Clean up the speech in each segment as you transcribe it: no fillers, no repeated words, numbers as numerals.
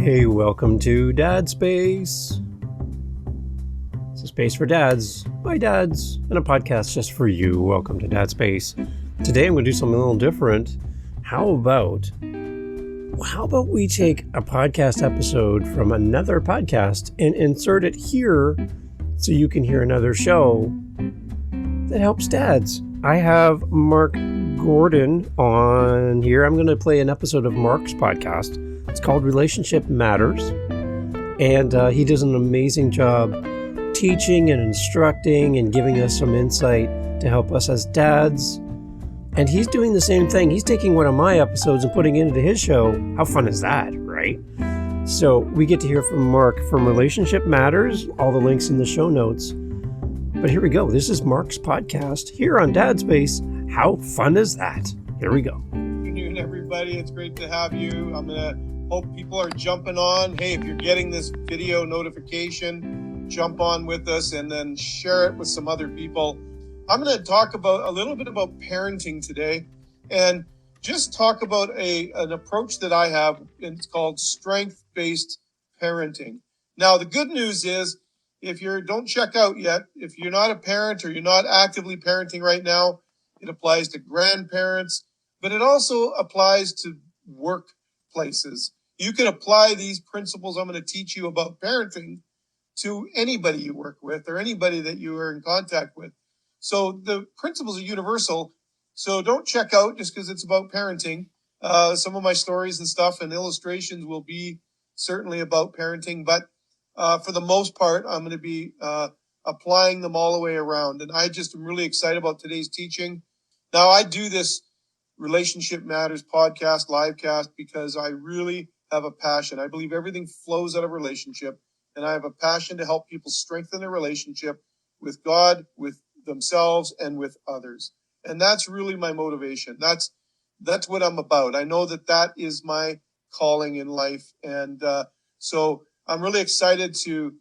Hey, welcome to Dad Space. It's a space for dads, by dads, and a podcast just for you. Welcome to Dad Space. Today I'm going to do something a little different. How about we take a podcast episode from another podcast and insert it here so you can hear another show that helps dads. I have Mark Gordon on here. I'm going to play an episode of Mark's podcast. It's called Relationship Matters, and he does an amazing job teaching and instructing and giving us some insight to help us as dads. And he's doing the same thing. He's taking one of my episodes and putting it into his show. How fun is that, right? So we get to hear from Mark from Relationship Matters, all the links in the show notes. But here we go. This is Mark's podcast here on Dad Space. How fun is that? Here we go. Good afternoon, everybody. It's great to have you. I'm going to hope people are jumping on. Hey, if you're getting this video notification, jump on with us and then share it with some other people. I'm going to talk about a little bit about parenting today and just talk about an approach that I have. It's called strength-based parenting. Now, the good news is if you don't check out yet, if you're not a parent or you're not actively parenting right now, it applies to grandparents, but it also applies to workplaces. You can apply these principles I'm going to teach you about parenting to anybody you work with or anybody that you are in contact with. So the principles are universal. So don't check out just because it's about parenting. Some of my stories and stuff and illustrations will be certainly about parenting, but for the most part, I'm going to be applying them all the way around. And I just am really excited about today's teaching. Now, I do this Relationship Matters podcast, livecast, because I really have a passion. I believe everything flows out of relationship, and I have a passion to help people strengthen their relationship with God, with themselves, and with others. And that's really my motivation. That's what I'm about. I know that is my calling in life. And so I'm really excited to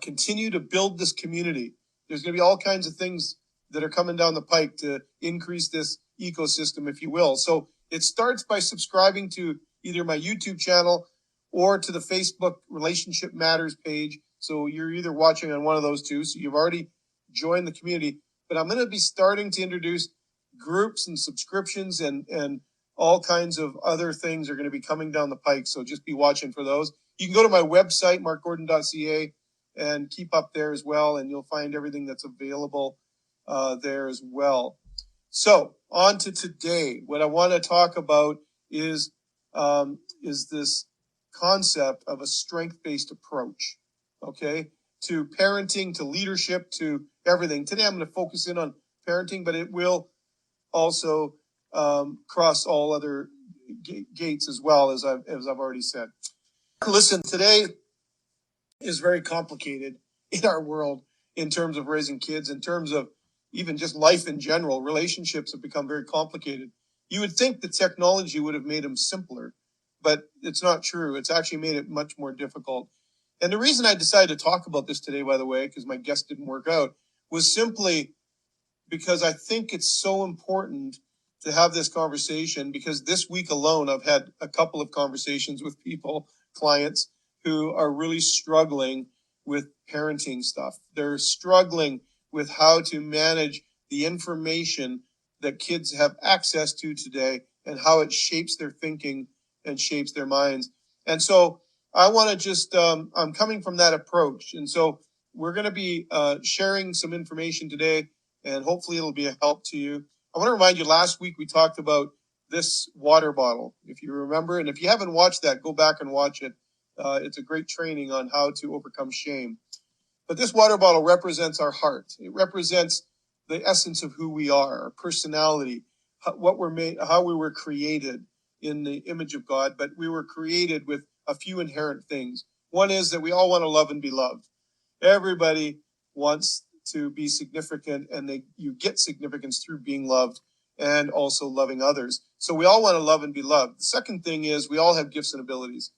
continue to build this community. There's going to be all kinds of things that are coming down the pike to increase this ecosystem, if you will. So it starts by subscribing to either my YouTube channel or to the Facebook Relationship Matters page. So you're either watching on one of those two. So you've already joined the community. But I'm going to be starting to introduce groups and subscriptions and all kinds of other things are going to be coming down the pike. So just be watching for those. You can go to my website, markgordon.ca, and keep up there as well. And you'll find everything that's available there as well. So on to today. What I want to talk about is this concept of a strength-based approach, okay, to parenting, to leadership, to everything. Today I'm going to focus in on parenting, but it will also cross all other gates as well, as I've already said. Listen, today is very complicated in our world in terms of raising kids, in terms of even just life in general. Relationships have become very complicated. You would think that technology would have made them simpler, but it's not true. It's actually made it much more difficult. And the reason I decided to talk about this today, by the way, because my guest didn't work out, was simply because I think it's so important to have this conversation, because this week alone, I've had a couple of conversations with people, clients, who are really struggling with parenting stuff. They're struggling with how to manage the information that kids have access to today and how it shapes their thinking and shapes their minds. And so I want to just, I'm coming from that approach. And so we're going to be sharing some information today, and hopefully it'll be a help to you. I want to remind you, last week we talked about this water bottle, if you remember. And if you haven't watched that, go back and watch it. It's a great training on how to overcome shame. But this water bottle represents our heart. It represents the essence of who we are, our personality, what we're made, how we were created in the image of God. But we were created with a few inherent things. One is that we all want to love and be loved. Everybody wants to be significant, and you get significance through being loved and also loving others. So we all want to love and be loved. The second thing is we all have gifts and abilities.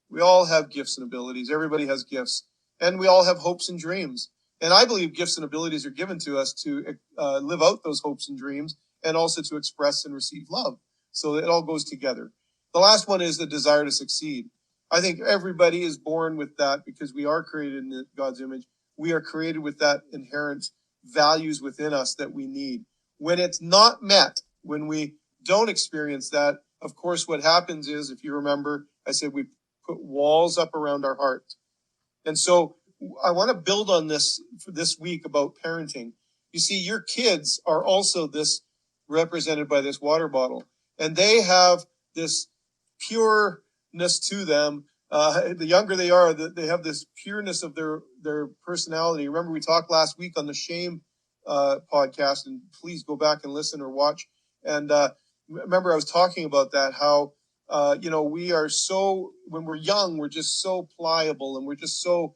We all have gifts and abilities. Everybody has gifts. And we all have hopes and dreams. And I believe gifts and abilities are given to us to live out those hopes and dreams, and also to express and receive love. So it all goes together. The last one is the desire to succeed. I think everybody is born with that because we are created in God's image. We are created with that inherent values within us that we need. When it's not met, when we don't experience that, of course, what happens is, if you remember, I said we put walls up around our heart. And so I want to build on this for this week about parenting. You see, your kids are also this represented by this water bottle, and they have this pureness to them. The younger they are, they have this pureness of their personality. Remember, we talked last week on the shame podcast, and please go back and listen or watch. And remember, I was talking about that, how we are so, when we're young, we're just so pliable and we're just so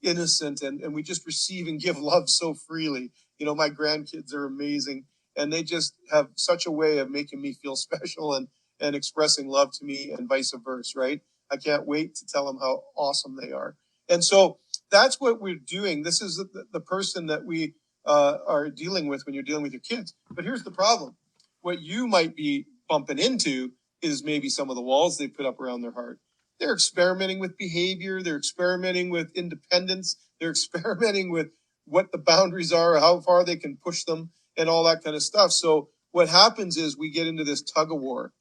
innocent, and we just receive and give love so freely. My grandkids are amazing, and they just have such a way of making me feel special and expressing love to me, and vice versa, right? I can't wait to tell them how awesome they are. And so that's what we're doing. This is the person that we are dealing with when you're dealing with your kids. But here's the problem. What you might be bumping into is maybe some of the walls they put up around their heart. They're experimenting with behavior. They're experimenting with independence. They're experimenting with what the boundaries are, how far they can push them, and all that kind of stuff. So what happens is we get into this tug of war.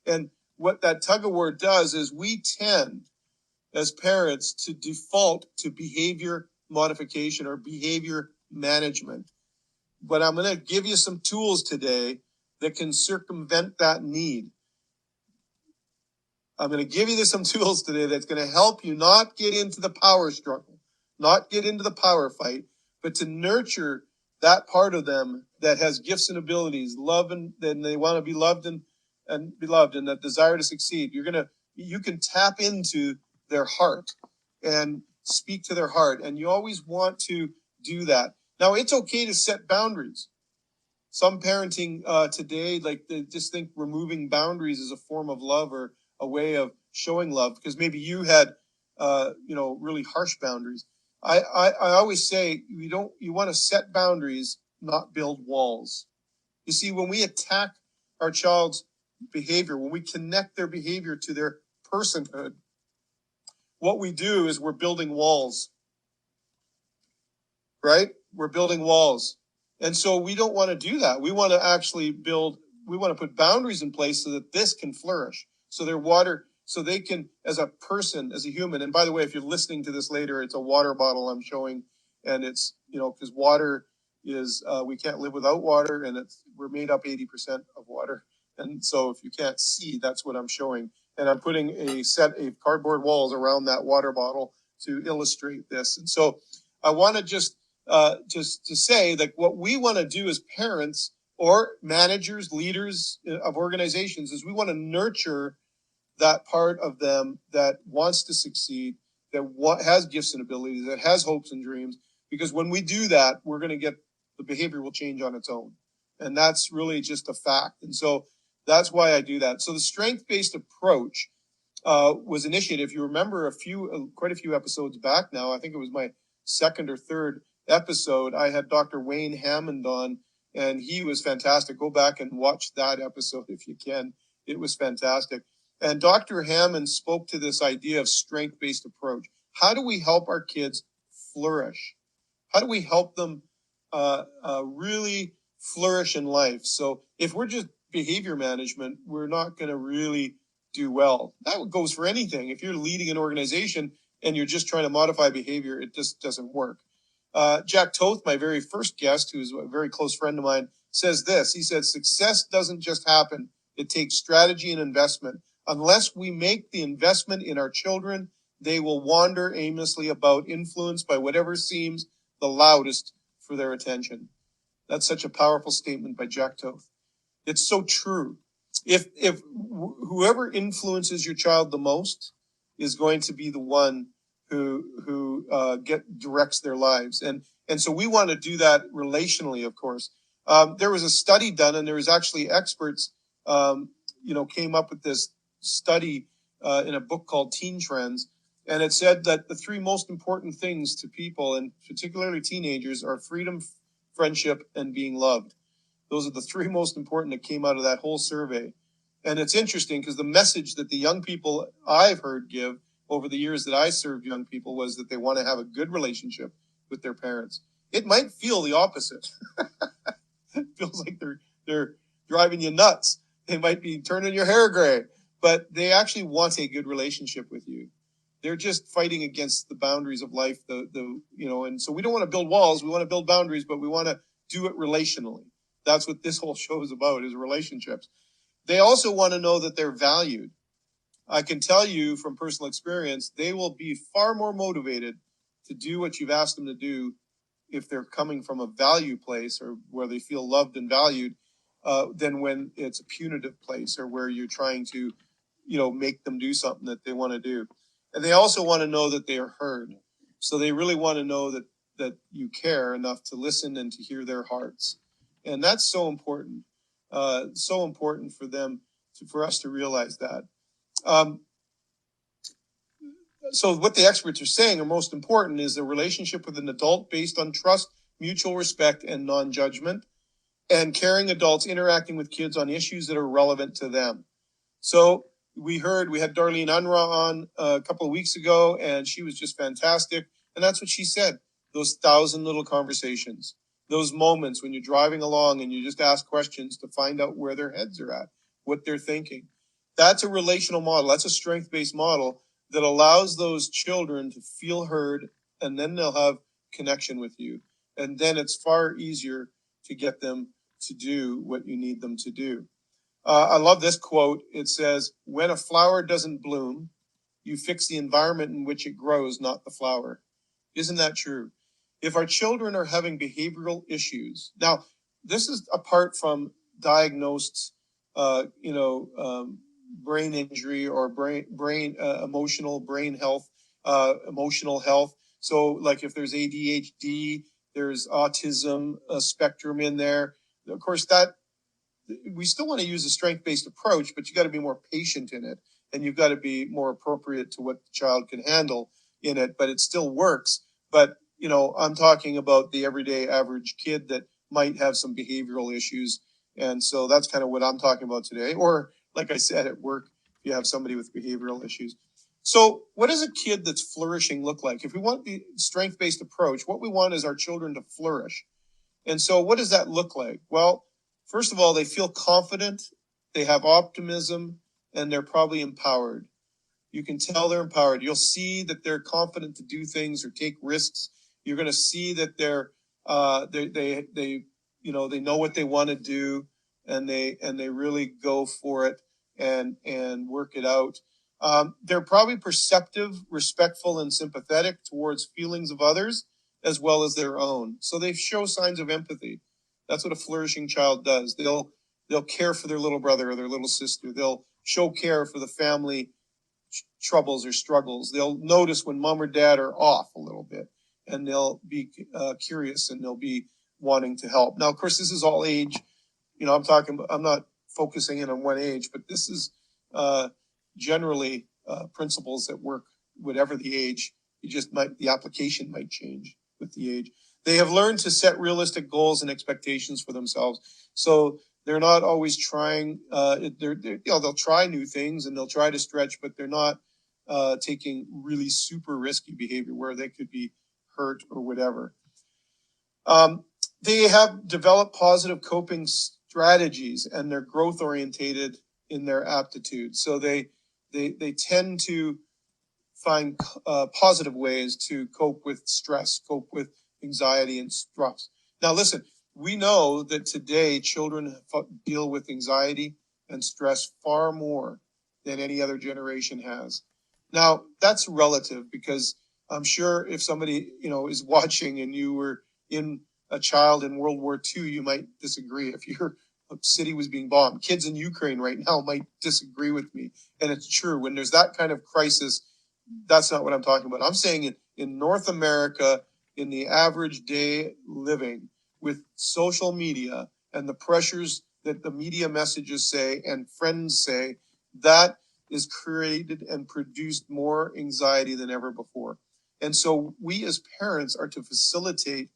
And what that tug of war does is we tend, as parents, to default to behavior modification or behavior management. But I'm going to give you some tools today that can circumvent that need. I'm going to give you some tools today that's going to help you not get into the power struggle, not get into the power fight, but to nurture that part of them that has gifts and abilities, love, and they want to be loved and beloved, and that desire to succeed. You can tap into their heart and speak to their heart, and you always want to do that. Now, it's okay to set boundaries. Some parenting today, like, they just think removing boundaries is a form of love or a way of showing love, because maybe you had really harsh boundaries. I always say you want to set boundaries, not build walls. You see, when we attack our child's behavior, when we connect their behavior to their personhood, what we do is we're building walls, right? We're building walls. And so we don't want to do that. We want to actually put boundaries in place so that this can flourish. So so they can, as a person, as a human. And by the way, if you're listening to this later, it's a water bottle I'm showing. And it's, because water is, we can't live without water, and we're made up 80% of water. And so if you can't see, that's what I'm showing. And I'm putting a set of cardboard walls around that water bottle to illustrate this. And so I want to just to say that what we want to do as parents or managers, leaders of organizations, is we want to nurture that part of them that wants to succeed, that has gifts and abilities, that has hopes and dreams. Because when we do that, we're going to get, the behavior will change on its own. And that's really just a fact. And so that's why I do that. So the strength-based approach was initiated, if you remember, quite a few episodes back now. I think it was my second or third episode. I had Dr. Wayne Hammond on, and he was fantastic. Go back and watch that episode if you can. It was fantastic. And Dr. Hammond spoke to this idea of strength-based approach. How do we help our kids flourish? How do we help them really flourish in life? So if we're just behavior management, we're not going to really do well. That goes for anything. If you're leading an organization and you're just trying to modify behavior, it just doesn't work. Jack Toth, my very first guest, who's a very close friend of mine, says this. He said, success doesn't just happen. It takes strategy and investment. Unless we make the investment in our children, they will wander aimlessly about, influenced by whatever seems the loudest for their attention. That's such a powerful statement by Jack Toth. It's so true. If whoever influences your child the most is going to be the one who directs their lives, and so we want to do that relationally, of course. There was a study done, and there was actually experts, came up with this study in a book called Teen Trends, and it said that the three most important things to people, and particularly teenagers, are freedom, friendship, and being loved. Those are the three most important that came out of that whole survey. And it's interesting because the message that the young people I've heard give over the years that I served young people was that they want to have a good relationship with their parents. It might feel the opposite. It feels like they're driving you nuts. They might be turning your hair gray, but they actually want a good relationship with you. They're just fighting against the boundaries of life. And so we don't want to build walls. We want to build boundaries, but we want to do it relationally. That's what this whole show is about, is relationships. They also want to know that they're valued. I can tell you from personal experience, they will be far more motivated to do what you've asked them to do if they're coming from a value place or where they feel loved and valued, than when it's a punitive place or where you're trying to, make them do something that they want to do. And they also want to know that they are heard. So they really want to know that you care enough to listen and to hear their hearts. And that's so important. So important for them for us to realize that. So what the experts are saying are most important is a relationship with an adult based on trust, mutual respect, and non-judgment, and caring adults interacting with kids on issues that are relevant to them. So we had Darlene Unruh on a couple of weeks ago, and she was just fantastic. And that's what she said, those 1,000 little conversations, those moments when you're driving along and you just ask questions to find out where their heads are at, what they're thinking. That's a relational model. That's a strength-based model that allows those children to feel heard, and then they'll have connection with you. And then it's far easier to get them to do what you need them to do. I love this quote. It says, "When a flower doesn't bloom, you fix the environment in which it grows, not the flower." Isn't that true? If our children are having behavioral issues, now this is apart from diagnosed, brain injury or brain health, emotional health. So like if there's ADHD, there's autism spectrum in there. Of course, that we still want to use a strength-based approach, but you got to be more patient in it, and you've got to be more appropriate to what the child can handle in it, but it still works. But, I'm talking about the everyday average kid that might have some behavioral issues. And so that's kind of what I'm talking about today. Or like I said, at work, if you have somebody with behavioral issues. So what does a kid that's flourishing look like? If we want the strength-based approach, what we want is our children to flourish. And so what does that look like? Well, first of all, they feel confident, they have optimism, and they're probably empowered. You can tell they're empowered. You'll see that they're confident to do things or take risks. You're going to see that they know what they want to do, and they really go for it and work it out. They're probably perceptive, respectful, and sympathetic towards feelings of others as well as their own. So they show signs of empathy. That's what a flourishing child does. They'll care for their little brother or their little sister. They'll show care for the family troubles or struggles. They'll notice when mom or dad are off a little bit, and they'll be curious, and they'll be wanting to help. Now, of course, this is all age. I'm not focusing in on one age, but this is generally principles that work whatever the age. The application might change with the age. They have learned to set realistic goals and expectations for themselves. So they're not always trying. They'll try new things and they'll try to stretch, but they're not taking really super risky behavior where they could be hurt or whatever. They have developed positive coping strategies, and they're growth orientated in their aptitude. So they tend to find positive ways to cope with stress, cope with anxiety and stress. Now, listen, we know that today children deal with anxiety and stress far more than any other generation has. Now, that's relative, because I'm sure if somebody, is watching and you were a child in World War II, you might disagree. If your city was being bombed, kids in Ukraine right now might disagree with me. And it's true. When there's that kind of crisis, that's not what I'm talking about. I'm saying in North America, in the average day living with social media and the pressures that the media messages say and friends say, that is created and produced more anxiety than ever before. And so we as parents are to facilitate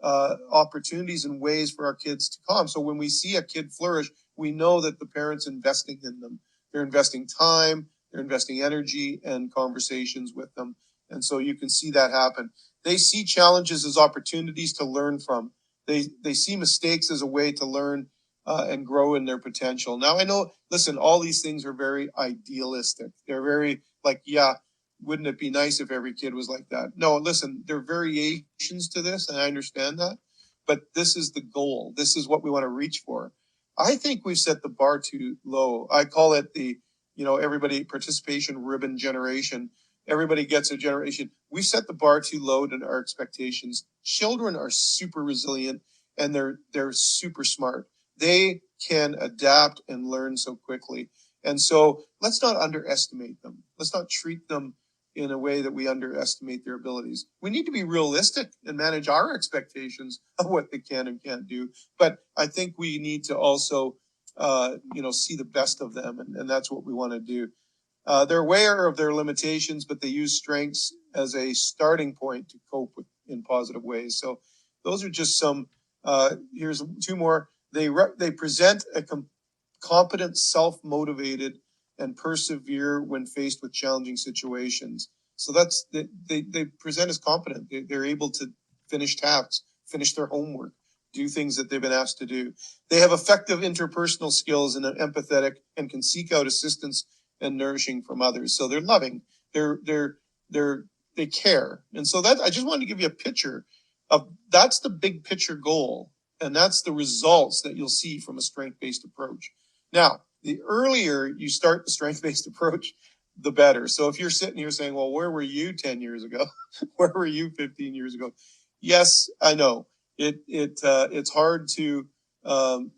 opportunities and ways for our kids to calm. So when we see a kid flourish, we know that the parents investing in them. They're investing time, they're investing energy and conversations with them. And so you can see that happen. They see challenges as opportunities to learn from. They see mistakes as a way to learn and grow in their potential. Now, I know, listen, all these things are very idealistic. They're very like, yeah, wouldn't it be nice if every kid was like that? No, listen, there are variations to this, and I understand that. But this is the goal. This is what we want to reach for. I think we've set the bar too low. I call it the, everybody participation ribbon generation. Everybody gets a generation. We set the bar too low to our expectations. Children are super resilient and they're super smart. They can adapt and learn so quickly. And so let's not underestimate them. Let's not treat them in a way that we underestimate their abilities. We need to be realistic and manage our expectations of what they can and can't do. But I think we need to also, see the best of them. And that's what we want to do. They're aware of their limitations, but they use strengths as a starting point to cope with in positive ways. So those are just some, here's two more. They present a competent, self-motivated, and persevere when faced with challenging situations. So that's they present as competent. They're able to finish tasks, finish their homework, do things that they've been asked to do. They have effective interpersonal skills and are empathetic and can seek out assistance and nourishing from others. So they're loving. They care. And so that I just wanted to give you a picture of that's the big picture goal. And that's the results that you'll see from a strength-based approach. Now, the earlier you start the strength-based approach, the better. So if you're sitting here saying, well, where were you 10 years ago? Where were you 15 years ago? Yes, I know. It's hard to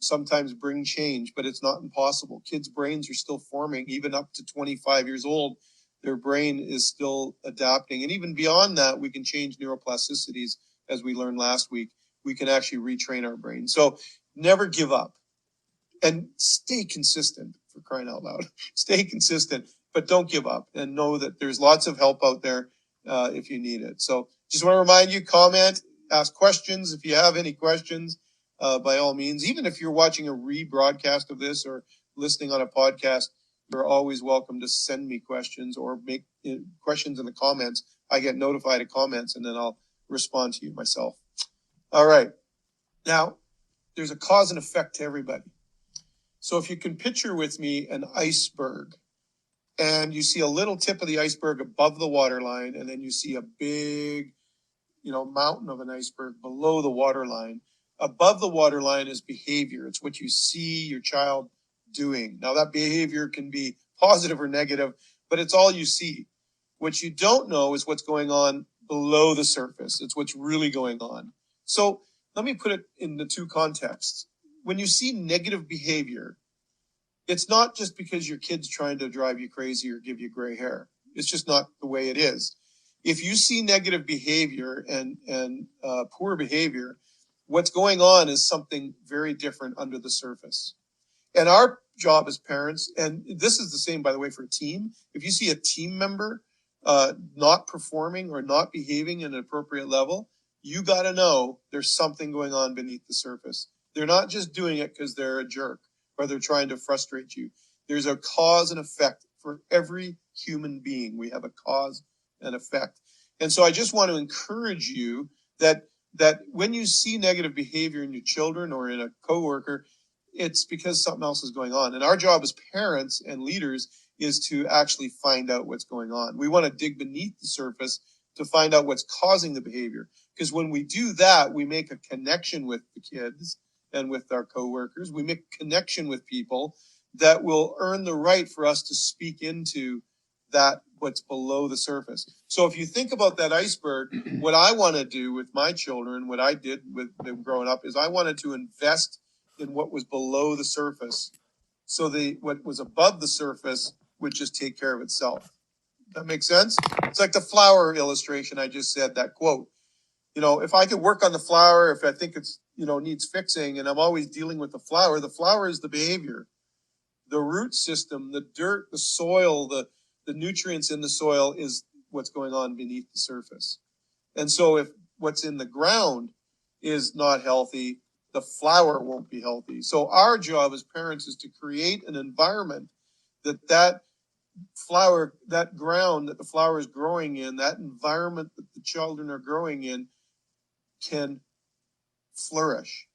sometimes bring change, but it's not impossible. Kids' brains are still forming, even up to 25 years old. Their brain is still adapting. And even beyond that, we can change neuroplasticities, as we learned last week. We can actually retrain our brain. So never give up and stay consistent, for crying out loud. Stay consistent, but don't give up and know that there's lots of help out there if you need it. So just want to remind you, comment, ask questions. If you have any questions, by all means, even if you're watching a rebroadcast of this or listening on a podcast, you're always welcome to send me questions or make questions in the comments. I get notified of comments and then I'll respond to you myself. All right. Now, there's a cause and effect to everybody. So if you can picture with me an iceberg and you see a little tip of the iceberg above the waterline, and then you see a big, mountain of an iceberg below the waterline. Above the waterline is behavior. It's what you see your child doing. Now that behavior can be positive or negative, but it's all you see. What you don't know is what's going on below the surface. It's what's really going on. So let me put it in the two contexts. When you see negative behavior, it's not just because your kid's trying to drive you crazy or give you gray hair. It's just not the way it is. If you see negative behavior and poor behavior, what's going on is something very different under the surface. And our job as parents, and this is the same, by the way, for a team. If you see a team member not performing or not behaving at an appropriate level, you got to know there's something going on beneath the surface. They're not just doing it because they're a jerk or they're trying to frustrate you. There's a cause and effect for every human being. We have a cause and effect. And so I just want to encourage you that when you see negative behavior in your children or in a coworker, it's because something else is going on. And our job as parents and leaders is to actually find out what's going on. We want to dig beneath the surface to find out what's causing the behavior. Because when we do that, we make a connection with the kids and with our coworkers. We make a connection with people that will earn the right for us to speak into that what's below the surface. So if you think about that iceberg, what I want to do with my children, what I did with them growing up, is I wanted to invest in what was below the surface. So what was above the surface would just take care of itself. That makes sense? It's like the flower illustration I just said, that quote. If I could work on the flower, if I think it's, needs fixing, and I'm always dealing with the flower is the behavior. The root system, the dirt, the soil, the nutrients in the soil is what's going on beneath the surface. And so if what's in the ground is not healthy, the flower won't be healthy. So our job as parents is to create an environment that flower, that ground that the flower is growing in, that environment that the children are growing in, can flourish.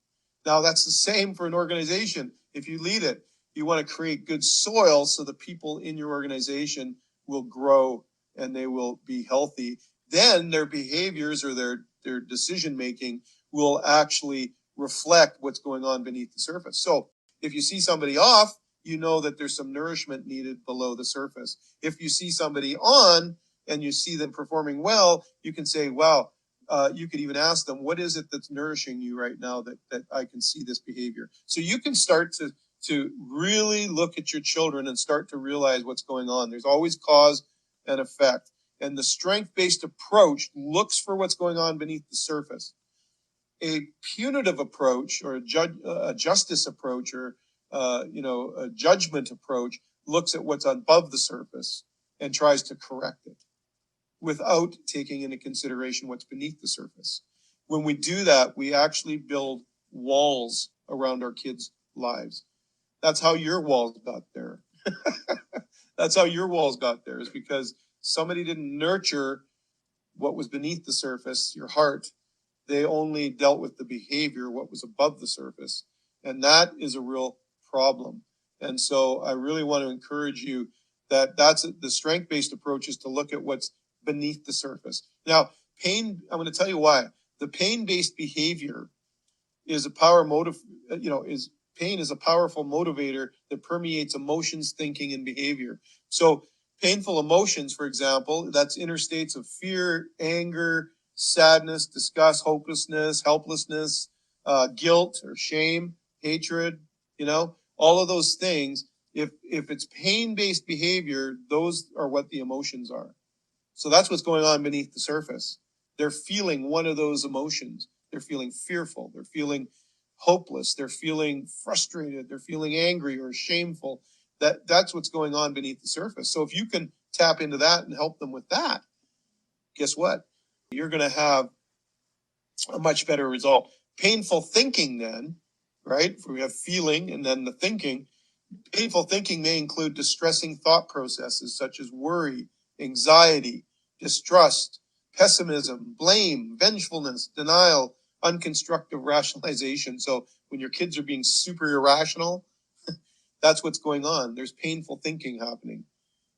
Now, that's the same for an organization. If you lead it, you want to create good soil so the people in your organization will grow and they will be healthy. Then their behaviors or their decision making will actually reflect what's going on beneath the surface. So if you see somebody off, you know that there's some nourishment needed below the surface. If you see somebody on and you see them performing well, you can say, wow, you could even ask them, what is it that's nourishing you right now that I can see this behavior? So you can start to really look at your children and start to realize what's going on. There's always cause and effect. And the strength-based approach looks for what's going on beneath the surface. A punitive approach or a justice approach or a judgment approach looks at what's above the surface and tries to correct it without taking into consideration what's beneath the surface. When we do that, we actually build walls around our kids' lives. That's how your walls got there. That's how your walls got there, is because somebody didn't nurture what was beneath the surface, your heart. They only dealt with the behavior, what was above the surface. And that is a real problem. And so I really want to encourage you that that's the strength-based approach, is to look at what's beneath the surface. Now, pain, I'm going to tell you why. The pain-based behavior is a pain is a powerful motivator that permeates emotions, thinking, and behavior. So painful emotions, for example, that's inner states of fear, anger, sadness, disgust, hopelessness, helplessness, guilt or shame, hatred, all of those things. If it's pain-based behavior, those are what the emotions are. So that's what's going on beneath the surface. They're feeling one of those emotions. They're feeling fearful. They're feeling hopeless. They're feeling frustrated. They're feeling angry or shameful. That's what's going on beneath the surface. So if you can tap into that and help them with that, guess what? You're going to have a much better result. Painful thinking then, right? If we have feeling and then the thinking, painful thinking may include distressing thought processes such as worry, anxiety, distrust, pessimism, blame, vengefulness, denial, unconstructive rationalization. So when your kids are being super irrational, that's what's going on. There's painful thinking happening.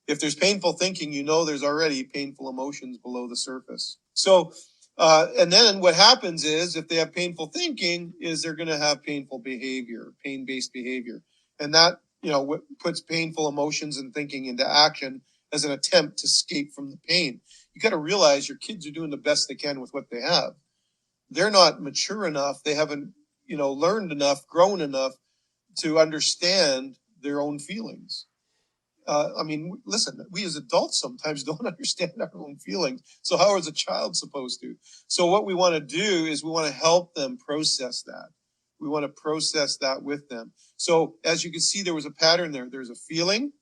If there's painful thinking, there's already painful emotions below the surface. So, and then what happens is, if they have painful thinking, is they're going to have painful behavior, pain-based behavior. And that, puts painful emotions and thinking into action as an attempt to escape from the pain. You got to realize your kids are doing the best they can with what they have. They're not mature enough. They haven't, learned enough, grown enough to understand their own feelings. Listen, we as adults sometimes don't understand our own feelings. So how is a child supposed to? So what we want to do is we want to help them process that. We want to process that with them. So as you can see, there was a pattern there. There's a feeling,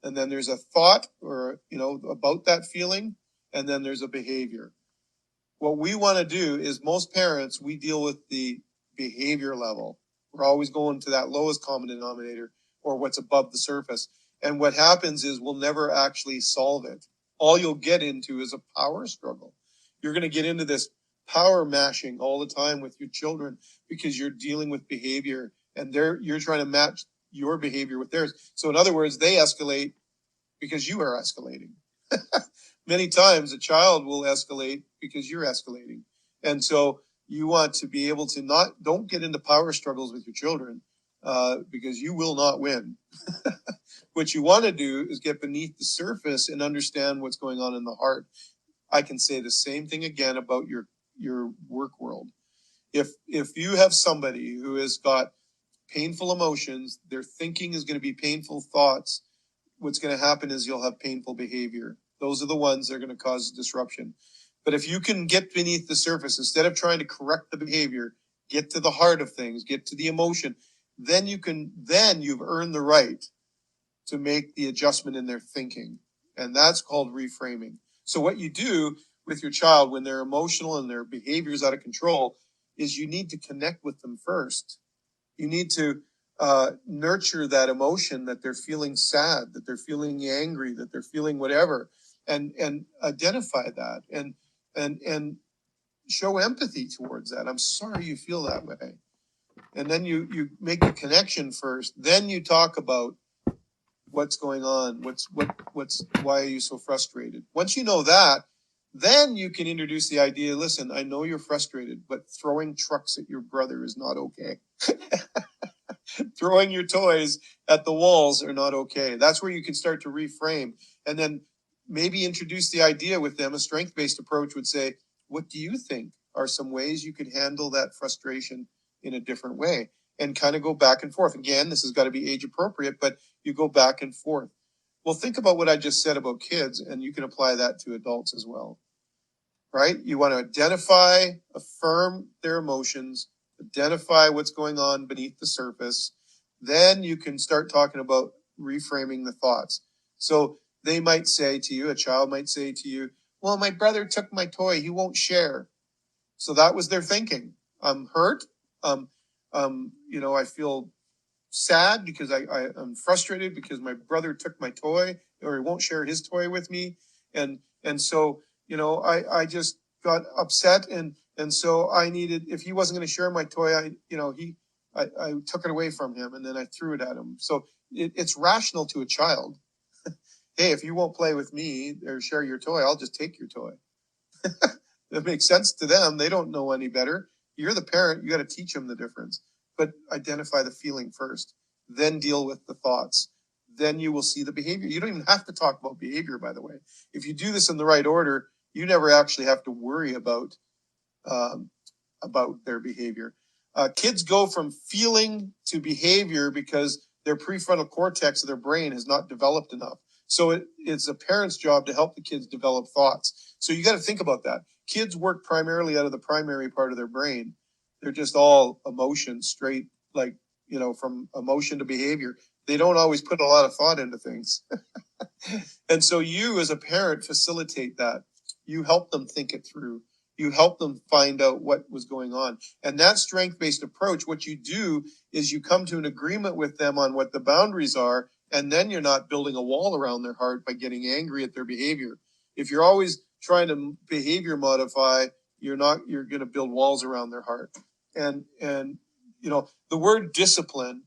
and then there's a thought or, about that feeling, and then there's a behavior. What we want to do is, most parents, we deal with the behavior level. We're always going to that lowest common denominator, or what's above the surface. And what happens is we'll never actually solve it. All you'll get into is a power struggle. You're going to get into this power mashing all the time with your children because you're dealing with behavior and you're trying to match your behavior with theirs. So in other words, they escalate because you are escalating. Many times a child will escalate because you're escalating. And so you want to be able to don't get into power struggles with your children because you will not win. What you want to do is get beneath the surface and understand what's going on in the heart. I can say the same thing again about your work world. If you have somebody who has got painful emotions, their thinking is going to be painful thoughts, what's going to happen is you'll have painful behavior. Those are the ones that are going to cause disruption. But if you can get beneath the surface, instead of trying to correct the behavior, get to the heart of things, get to the emotion, then you've earned the right to make the adjustment in their thinking. And that's called reframing. So what you do with your child when they're emotional and their behavior is out of control is you need to connect with them first. You need to nurture that emotion that they're feeling sad, that they're feeling angry, that they're feeling whatever, and identify that and show empathy towards that. I'm sorry you feel that way. And then you make the connection first. Then you talk about what's going on, why are you so frustrated. Once you know that, then you can introduce the idea, listen, I know you're frustrated, but throwing trucks at your brother is not okay. Throwing your toys at the walls are not okay. That's where you can start to reframe, and then maybe introduce the idea with them. A strength-based approach would say, what do you think are some ways you could handle that frustration in a different way? And kind of go back and forth. Again, this has got to be age appropriate, but you go back and forth. Well, think about what I just said about kids, and you can apply that to adults as well, right? You want to identify, affirm their emotions, identify what's going on beneath the surface. Then you can start talking about reframing the thoughts. So they might say to you, a child might say to you, well, my brother took my toy, he won't share. So that was their thinking. I'm hurt. I feel sad because I'm frustrated because my brother took my toy, or he won't share his toy with me. And so, I just got upset, and so I needed, if he wasn't going to share my toy, I took it away from him, and then I threw it at him. So it's rational to a child. Hey, if you won't play with me or share your toy, I'll just take your toy. That makes sense to them. They don't know any better. You're the parent. You got to teach them the difference. But identify the feeling first, then deal with the thoughts. Then you will see the behavior. You don't even have to talk about behavior, by the way. If you do this in the right order, you never actually have to worry about their behavior. Kids go from feeling to behavior because their prefrontal cortex of their brain has not developed enough. So it's a parent's job to help the kids develop thoughts. So you got to think about that. Kids work primarily out of the primary part of their brain. They're just all emotion, straight, from emotion to behavior. They don't always put a lot of thought into things. And so you as a parent facilitate that. You help them think it through. You help them find out what was going on. And that strength-based approach, what you do is you come to an agreement with them on what the boundaries are, and then you're not building a wall around their heart by getting angry at their behavior. If you're always trying to behavior modify, you're going to build walls around their heart. And the word discipline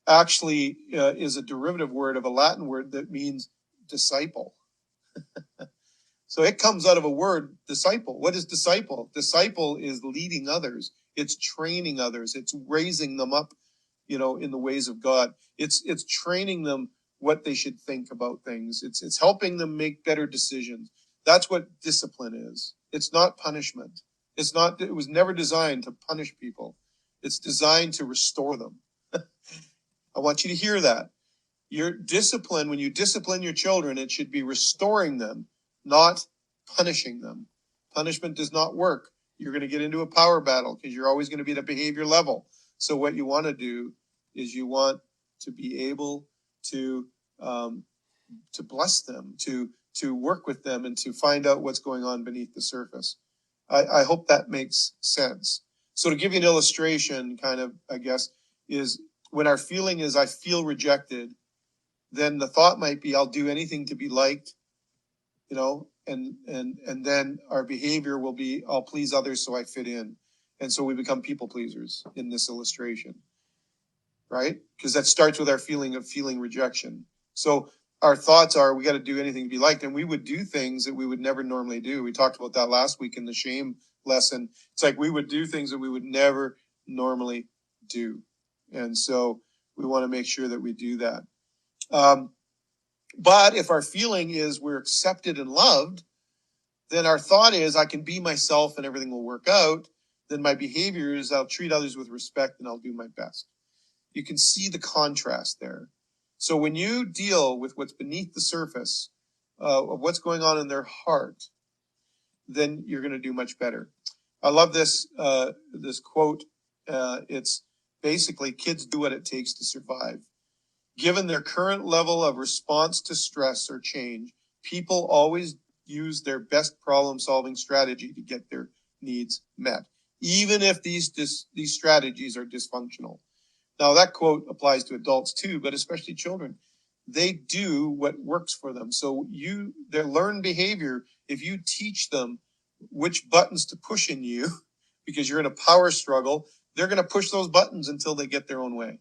actually is a derivative word of a Latin word that means disciple. So it comes out of a word, disciple. What is disciple? Disciple is leading others. It's training others. It's raising them up, in the ways of God. It's training them what they should think about things. It's helping them make better decisions. That's what discipline is. It's not punishment. It was never designed to punish people. It's designed to restore them. I want you to hear that. Your discipline, when you discipline your children, it should be restoring them, not punishing them. Punishment does not work. You're going to get into a power battle because you're always going to be at a behavior level. So what you want to do is you want to be able to bless them, to work with them, and to find out what's going on beneath the surface. I hope that makes sense. So to give you an illustration, kind of, I guess, is when our feeling is I feel rejected, then the thought might be I'll do anything to be liked, and then our behavior will be I'll please others so I fit in. And so we become people pleasers in this illustration, right? Because that starts with our feeling of feeling rejection. So our thoughts are we got to do anything to be liked, and we would do things that we would never normally do. We talked about that last week in the shame lesson. It's like we would do things that we would never normally do. And so we want to make sure that we do that. But if our feeling is we're accepted and loved, then our thought is I can be myself and everything will work out. Then my behavior is I'll treat others with respect and I'll do my best. You can see the contrast there. So when you deal with what's beneath the surface of what's going on in their heart, then you're going to do much better. I love this quote. It's basically kids do what it takes to survive. Given their current level of response to stress or change, people always use their best problem-solving strategy to get their needs met. even if these strategies are dysfunctional. Now, that quote applies to adults too, but especially children. They do what works for them. So their learned behavior, if you teach them which buttons to push in you, because you're in a power struggle, they're going to push those buttons until they get their own way.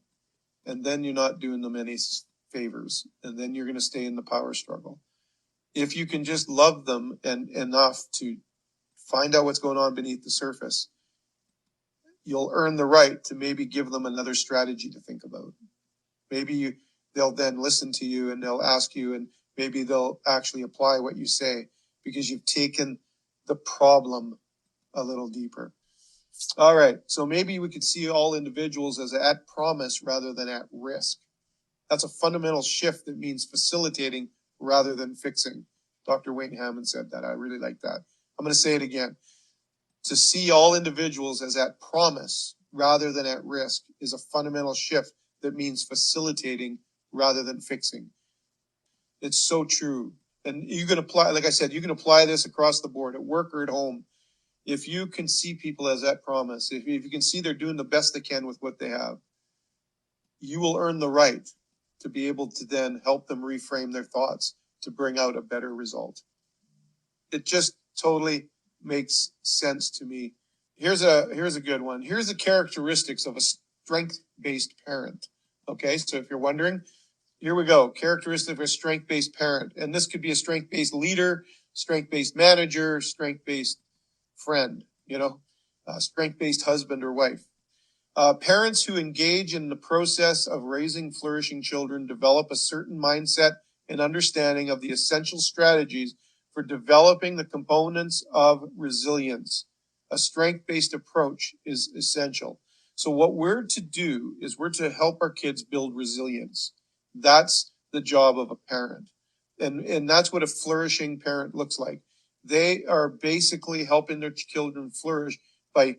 And then you're not doing them any favors. And then you're going to stay in the power struggle. If you can just love them and enough to find out what's going on beneath the surface, you'll earn the right to maybe give them another strategy to think about. Maybe they'll then listen to you and they'll ask you, and maybe they'll actually apply what you say because you've taken the problem a little deeper. All right, so maybe we could see all individuals as at promise rather than at risk. That's a fundamental shift that means facilitating rather than fixing. Dr. Wayne Hammond said that. I really like that. I'm going to say it again. To see all individuals as at promise rather than at risk is a fundamental shift that means facilitating rather than fixing. It's so true. And you can apply, like I said, you can apply this across the board at work or at home. If you can see people as at promise, if you can see they're doing the best they can with what they have, you will earn the right to be able to then help them reframe their thoughts to bring out a better result. It just totally makes sense to me. Here's a good one. Here's the characteristics of a strength-based parent. Okay, so if you're wondering, here we go. Characteristic of a strength-based parent. And this could be a strength-based leader, strength-based manager, strength-based friend, strength-based husband or wife. Parents who engage in the process of raising flourishing children develop a certain mindset and understanding of the essential strategies for developing the components of resilience. A strength-based approach is essential. So what we're to do is we're to help our kids build resilience. That's the job of a parent. And that's what a flourishing parent looks like. They are basically helping their children flourish by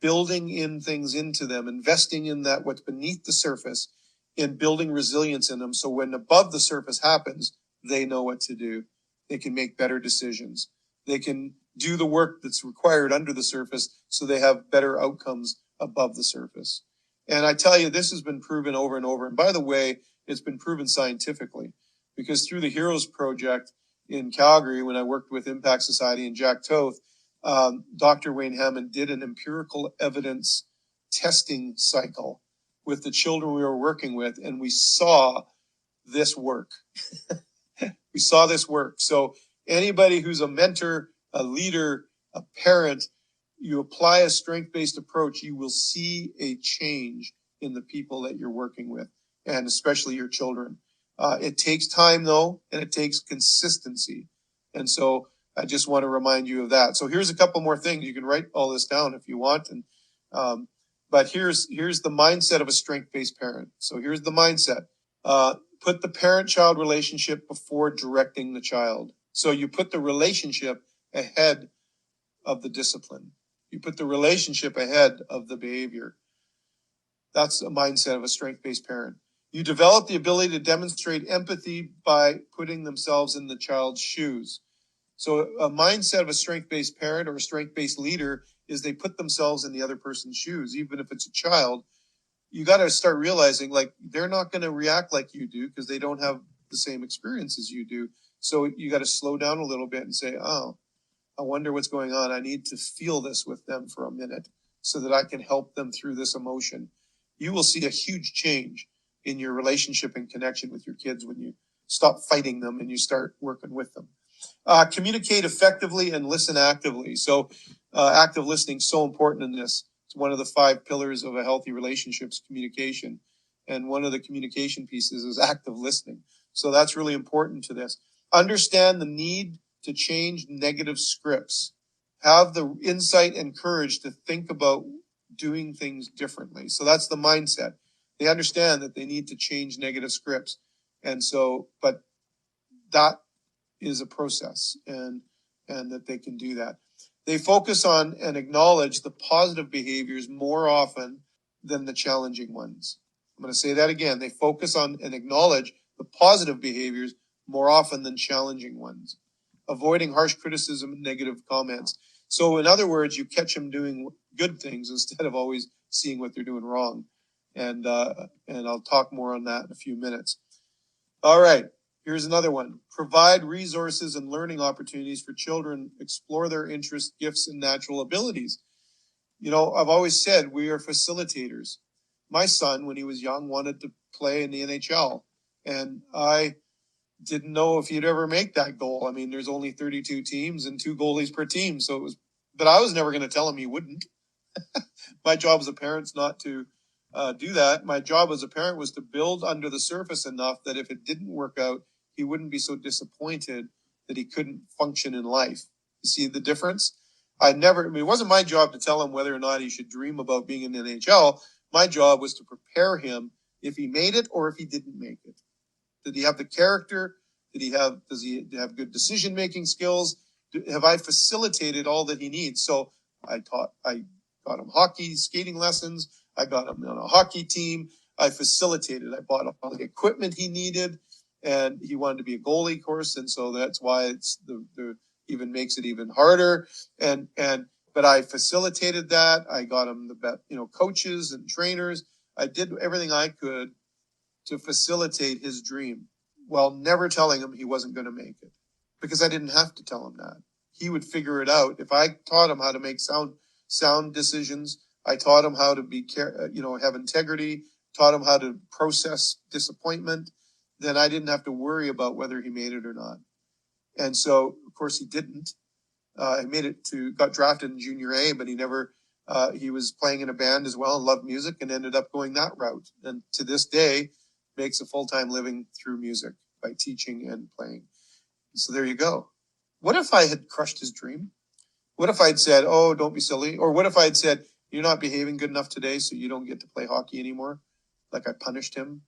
building in things into them, investing in that what's beneath the surface, in building resilience in them. So when above the surface happens, they know what to do. They can make better decisions. They can do the work that's required under the surface so they have better outcomes above the surface. And I tell you, this has been proven over and over. And by the way, it's been proven scientifically, because through the Heroes Project in Calgary, when I worked with Impact Society and Jack Toth, Dr. Wayne Hammond did an empirical evidence testing cycle with the children we were working with, and we saw this work. We saw this work. So anybody who's a mentor, a leader, a parent, you apply a strength-based approach, you will see a change in the people that you're working with, and especially your children. It takes time, though, and it takes consistency. And so I just want to remind you of that. So here's a couple more things. You can write all this down if you want. But here's the mindset of a strength-based parent. So here's the mindset. Put the parent-child relationship before directing the child. So you put the relationship ahead of the discipline. You put the relationship ahead of the behavior. That's a mindset of a strength-based parent. You develop the ability to demonstrate empathy by putting themselves in the child's shoes. So a mindset of a strength-based parent or a strength-based leader is they put themselves in the other person's shoes, even if it's a child. You got to start realizing, like, they're not going to react like you do because they don't have the same experience as you do. So you got to slow down a little bit and say, oh, I wonder what's going on. I need to feel this with them for a minute so that I can help them through this emotion. You will see a huge change in your relationship and connection with your kids when you stop fighting them and you start working with them. Communicate effectively and listen actively. So active listening is so important in this. It's one of the 5 pillars of a healthy relationship's communication. And one of the communication pieces is active listening. So that's really important to this. Understand the need to change negative scripts. Have the insight and courage to think about doing things differently. So that's the mindset. They understand that they need to change negative scripts. And so, but that is a process, and that they can do that. They focus on and acknowledge the positive behaviors more often than the challenging ones. I'm going to say that again. They focus on and acknowledge the positive behaviors more often than challenging ones, avoiding harsh criticism and negative comments. So in other words, you catch them doing good things instead of always seeing what they're doing wrong. And I'll talk more on that in a few minutes. All right, here's another one. Provide resources and learning opportunities for children, explore their interests, gifts, and natural abilities. You know, I've always said we are facilitators. My son, when he was young, wanted to play in the NHL, and I didn't know if he'd ever make that goal. I mean, there's only 32 teams and 2 goalies per team, so it was, but I was never going to tell him he wouldn't. My job as a parent's not to do that. My job as a parent was to build under the surface enough that if it didn't work out, he wouldn't be so disappointed that he couldn't function in life. You see the difference? I mean, it wasn't my job to tell him whether or not he should dream about being in the NHL. My job was to prepare him if he made it or if he didn't make it. Did he have the character? Does he have good decision-making skills? Have I facilitated all that he needs? So I got him hockey, skating lessons. I got him on a hockey team. I facilitated. I bought all the equipment he needed, and he wanted to be a goalie, of course, and so that's why it's the even makes it even harder. But I facilitated that. I got him the best, coaches and trainers. I did everything I could to facilitate his dream while never telling him he wasn't going to make it, because I didn't have to tell him that. He would figure it out. If I taught him how to make sound decisions, I taught him how to have integrity, taught him how to process disappointment, then I didn't have to worry about whether he made it or not. And so, of course, he didn't. He got drafted in junior A, but he was playing in a band as well and loved music and ended up going that route. And to this day, makes a full-time living through music by teaching and playing. So there you go. What if I had crushed his dream? What if I'd said, oh, don't be silly? Or what if I'd said, you're not behaving good enough today, so you don't get to play hockey anymore? Like I punished him?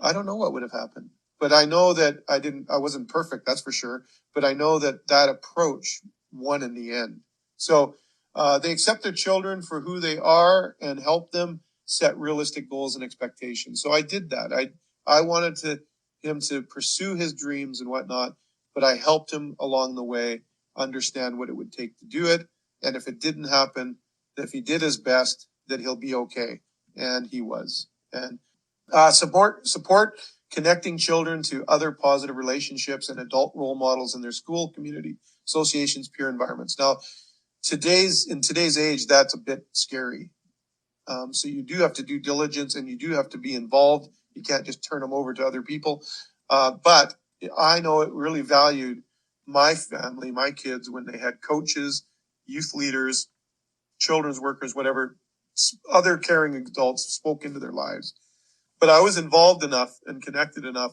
I don't know what would have happened. But I know that I wasn't perfect, that's for sure. But I know that approach won in the end. So they accept their children for who they are and help them set realistic goals and expectations. So I did that. I wanted him to pursue his dreams and whatnot, but I helped him along the way understand what it would take to do it. And if it didn't happen, if he did his best, that he'll be okay. And he was. And support connecting children to other positive relationships and adult role models in their school, community, associations, peer environments. Now, in today's age, that's a bit scary. So you do have to do diligence and you do have to be involved. You can't just turn them over to other people. But I know it really valued my family, my kids, when they had coaches, youth leaders, children's workers, whatever, other caring adults spoke into their lives. But I was involved enough and connected enough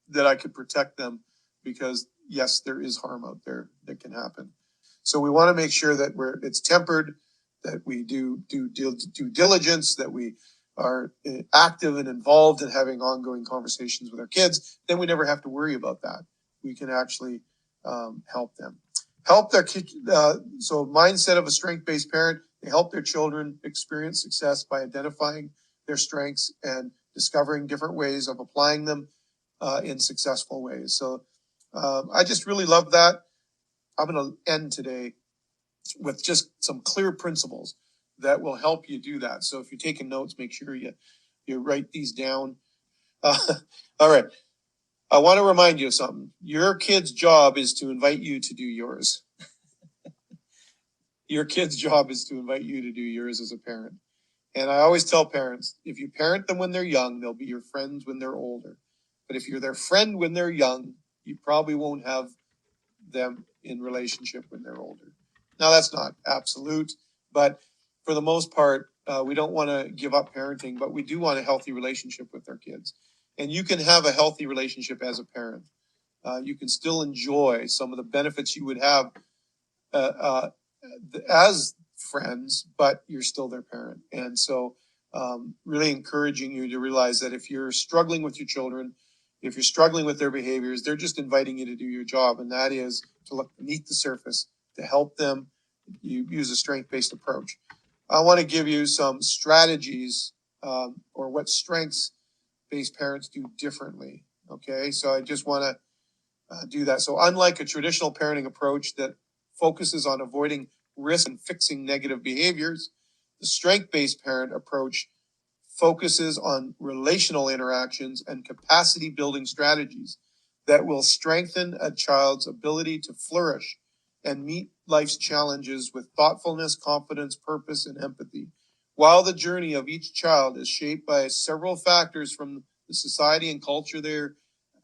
that I could protect them because, yes, there is harm out there that can happen. So we want to make sure that it's tempered, that we do due diligence, that we are active and involved in having ongoing conversations with our kids. Then we never have to worry about that. We can actually help them. Help their kids. So mindset of a strength-based parent, they help their children experience success by identifying their strengths and discovering different ways of applying them in successful ways. So I just really love that. I'm going to end today with just some clear principles that will help you do that. So if you're taking notes, make sure you write these down. All right. I want to remind you of something. Your kid's job is to invite you to do yours. Your kid's job is to invite you to do yours as a parent. And I always tell parents, if you parent them when they're young, they'll be your friends when they're older. But if you're their friend when they're young, you probably won't have them in relationship when they're older. Now, that's not absolute, but for the most part, we don't want to give up parenting, but we do want a healthy relationship with our kids. And you can have a healthy relationship as a parent. You can still enjoy some of the benefits you would have as friends, but you're still their parent. And so really encouraging you to realize that if you're struggling with your children, if you're struggling with their behaviors, they're just inviting you to do your job. And that is to look beneath the surface, to help them. You use a strength-based approach. I want to give you some strategies or what strengths-based parents do differently. Okay, so I just want to do that. So unlike a traditional parenting approach that focuses on avoiding risk and fixing negative behaviors. The strength-based parent approach focuses on relational interactions and capacity building strategies that will strengthen a child's ability to flourish and meet life's challenges with thoughtfulness, confidence, purpose, and empathy. While the journey of each child is shaped by several factors from the society and culture they're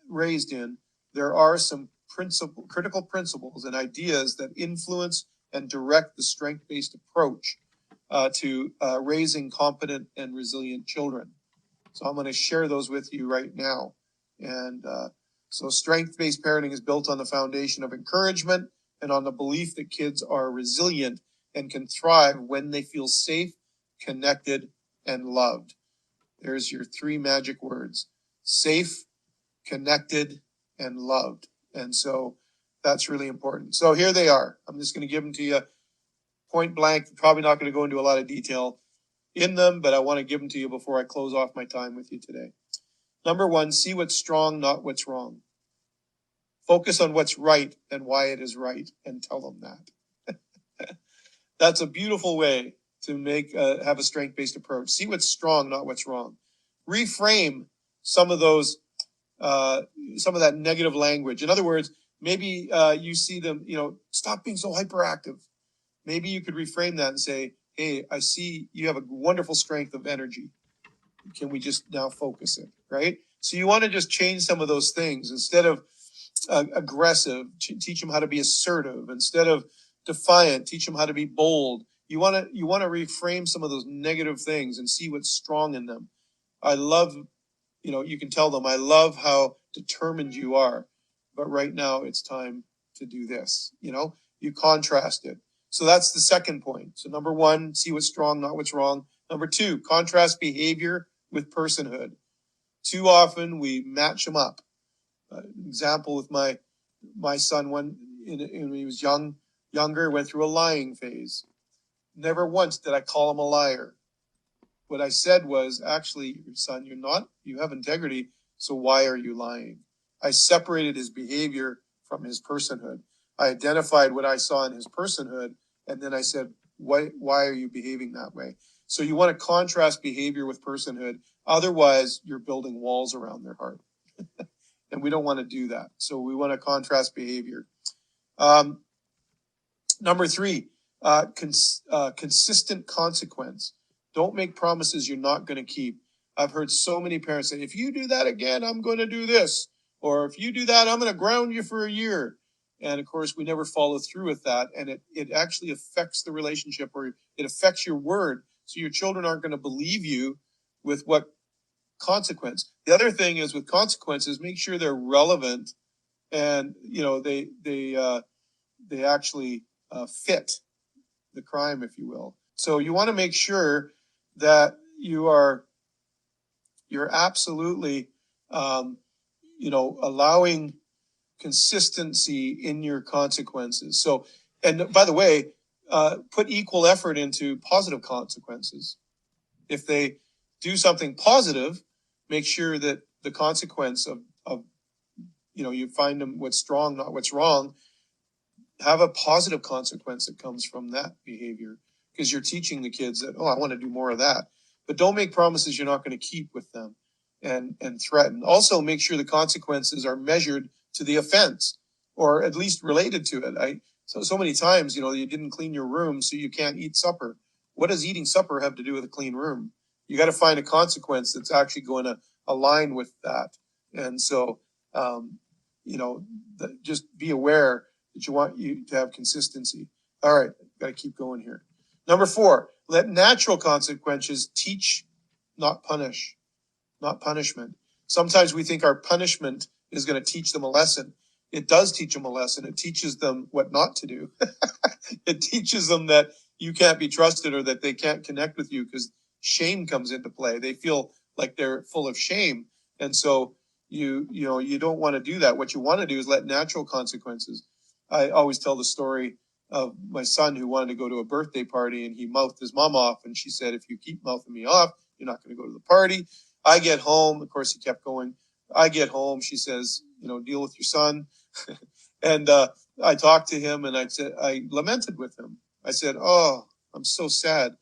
raised in, there are some critical principles and ideas that influence and direct the strength-based approach to raising competent and resilient children. So I'm going to share those with you right now. And so strength-based parenting is built on the foundation of encouragement and on the belief that kids are resilient and can thrive when they feel safe, connected, and loved. There's your three magic words: safe, connected, and loved. And so that's really important. So here they are. I'm just going to give them to you point blank. Probably not going to go into a lot of detail in them, but I want to give them to you before I close off my time with you today. Number one, see what's strong, not what's wrong. Focus on what's right and why it is right, and tell them that. That's a beautiful way to have a strength-based approach. See what's strong, not what's wrong. Reframe some of that negative language. In other words, maybe you see them, stop being so hyperactive. Maybe you could reframe that and say, hey, I see you have a wonderful strength of energy. Can we just now focus it, right? So you want to just change some of those things. Instead of aggressive, teach them how to be assertive. Instead of defiant, teach them how to be bold. You want to reframe some of those negative things and see what's strong in them. I love, you can tell them, I love how determined you are, but right now it's time to do this. You contrast it. So that's the second point. So number one, see what's strong, not what's wrong. Number two, contrast behavior with personhood. Too often we match them up. Example with my son, when he was younger, went through a lying phase. Never once did I call him a liar. What I said was, actually, your son, you have integrity, so why are you lying? I separated his behavior from his personhood. I identified what I saw in his personhood, and then I said, why are you behaving that way? So you want to contrast behavior with personhood. Otherwise, you're building walls around their heart. And we don't want to do that. So we want to contrast behavior. Number three, consistent consequence. Don't make promises you're not going to keep. I've heard so many parents say, if you do that again, I'm going to do this. Or if you do that, I'm going to ground you for a year. And of course, we never follow through with that. And it actually affects the relationship, or it affects your word. So your children aren't going to believe you with what consequence. The other thing is with consequences, make sure they're relevant and, they actually fit the crime, if you will. So you want to make sure that you're absolutely, allowing consistency in your consequences. So, and by the way, put equal effort into positive consequences. If they do something positive, make sure that the consequence of you find them what's strong, not what's wrong. Have a positive consequence that comes from that behavior, because you're teaching the kids that, I want to do more of that. But don't make promises you're not going to keep with them and threaten. Also, make sure the consequences are measured to the offense, or at least related to it. So many times, you didn't clean your room, so you can't eat supper. What does eating supper have to do with a clean room? You got to find a consequence that's actually going to align with that. And so, just be aware that you want you to have consistency. All right, got to keep going here. Number four, let natural consequences teach, not punish, not punishment. Sometimes we think our punishment is going to teach them a lesson. It does teach them a lesson. It teaches them what not to do. It teaches them that you can't be trusted, or that they can't connect with you, because shame comes into play. They feel like they're full of shame. And so you don't want to do that. What you want to do is let natural consequences. I always tell the story of my son who wanted to go to a birthday party, and he mouthed his mom off. And she said, if you keep mouthing me off, you're not going to go to the party. I get home. Of course, he kept going. I get home. She says, deal with your son. And I talked to him, and I lamented with him. I said, oh, I'm so sad.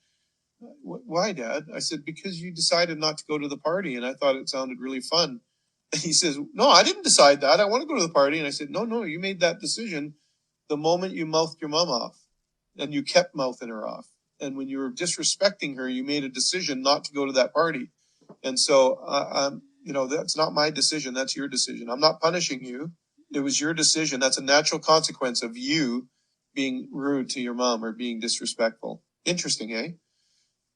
Why, Dad? I said, because you decided not to go to the party and I thought it sounded really fun. And he says, no, I didn't decide that. I want to go to the party. And I said, no, you made that decision the moment you mouthed your mom off, and you kept mouthing her off. And when you were disrespecting her, you made a decision not to go to that party. And so, that's not my decision. That's your decision. I'm not punishing you. It was your decision. That's a natural consequence of you being rude to your mom or being disrespectful. Interesting, eh?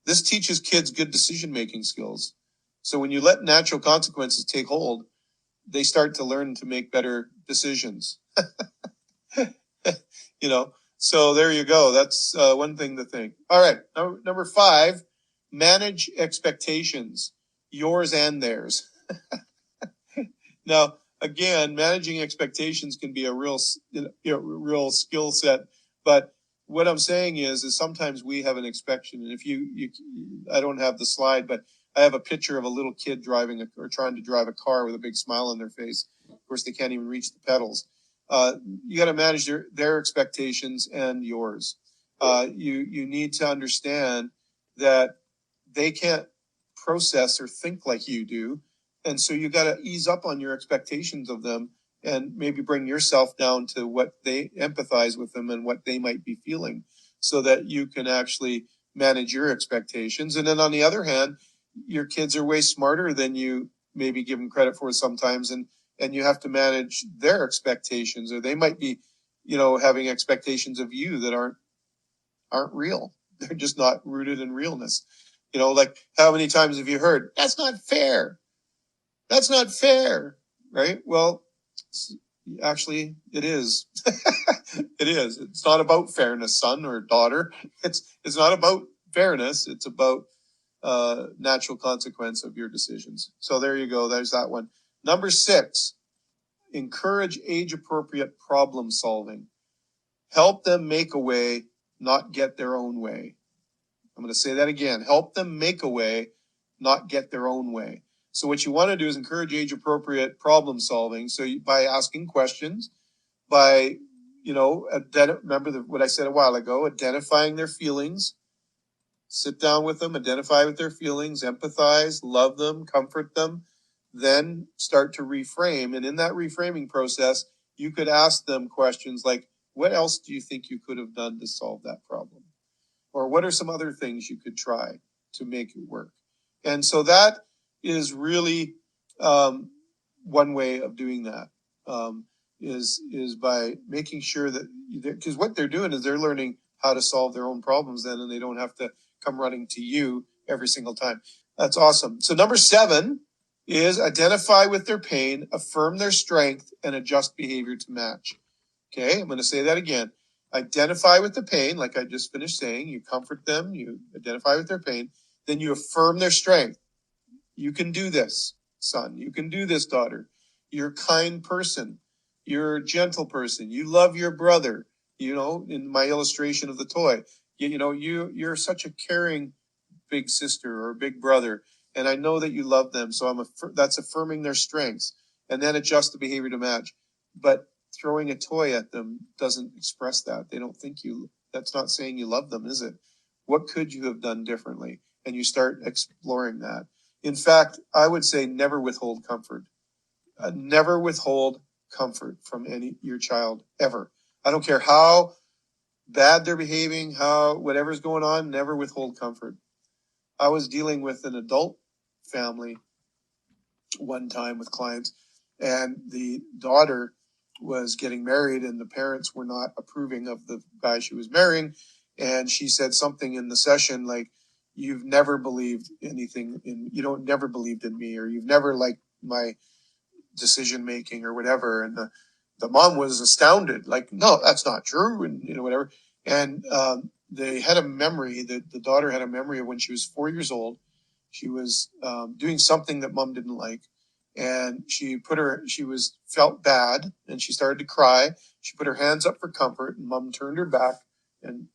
This teaches kids good decision-making skills. So when you let natural consequences take hold, they start to learn to make better decisions. So there you go. That's one thing to think. All right. Number 5, manage expectations, yours and theirs. Now, again, managing expectations can be a real skill set, but what I'm saying is sometimes we have an expectation, and if you I don't have the slide, but I have a picture of a little kid driving or trying to drive a car with a big smile on their face. Of course, they can't even reach the pedals. You got to manage their expectations and yours. You need to understand that they can't process or think like you do, and so you got to ease up on your expectations of them and maybe bring yourself down to what they empathize with them and what they might be feeling, so that you can actually manage your expectations. And then on the other hand, your kids are way smarter than you maybe give them credit for sometimes, and you have to manage their expectations, or they might be, having expectations of you that aren't real. They're just not rooted in realness. Like, how many times have you heard, that's not fair? That's not fair, right? Well, actually, it is. It is. It's not about fairness, son or daughter. It's not about fairness. It's about natural consequence of your decisions. So there you go. There's that one. Number 6, encourage age-appropriate problem solving. Help them make a way, not get their own way. I'm going to say that again. Help them make a way, not get their own way. So what you want to do is encourage age-appropriate problem solving. So by asking questions, by, remember what I said a while ago, identifying their feelings. Sit down with them, identify with their feelings, empathize, love them, comfort them, then start to reframe. And in that reframing process, you could ask them questions like, what else do you think you could have done to solve that problem? Or what are some other things you could try to make it work? And so that is really one way of doing that, is by making sure that, because what they're doing is they're learning how to solve their own problems then, and they don't have to come running to you every single time. That's awesome. So number 7 is identify with their pain, affirm their strength, and adjust behavior to match. Okay, I'm going to say that again. Identify with the pain, like I just finished saying. You comfort them, you identify with their pain, then you affirm their strength. You can do this, son. You can do this, daughter. You're a kind person. You're a gentle person. You love your brother. In my illustration of the toy, you're such a caring big sister or big brother, and I know that you love them. So that's affirming their strengths, and then adjust the behavior to match. But throwing a toy at them doesn't express that. They don't think that's not saying you love them, is it? What could you have done differently? And you start exploring that. In fact, I would say never withhold comfort. Never withhold comfort from your child, ever. I don't care how bad they're behaving, whatever's going on, never withhold comfort. I was dealing with an adult family one time with clients, and the daughter was getting married, and the parents were not approving of the guy she was marrying. And she said something in the session like, you've never believed anything never believed in me, or you've never liked my decision making or whatever. And the mom was astounded, like, no, that's not true, and whatever. And they had a memory that the daughter had a memory of when she was 4 years old. She was doing something that mom didn't like, and she felt bad, and she started to cry. She put her hands up for comfort, and mom turned her back and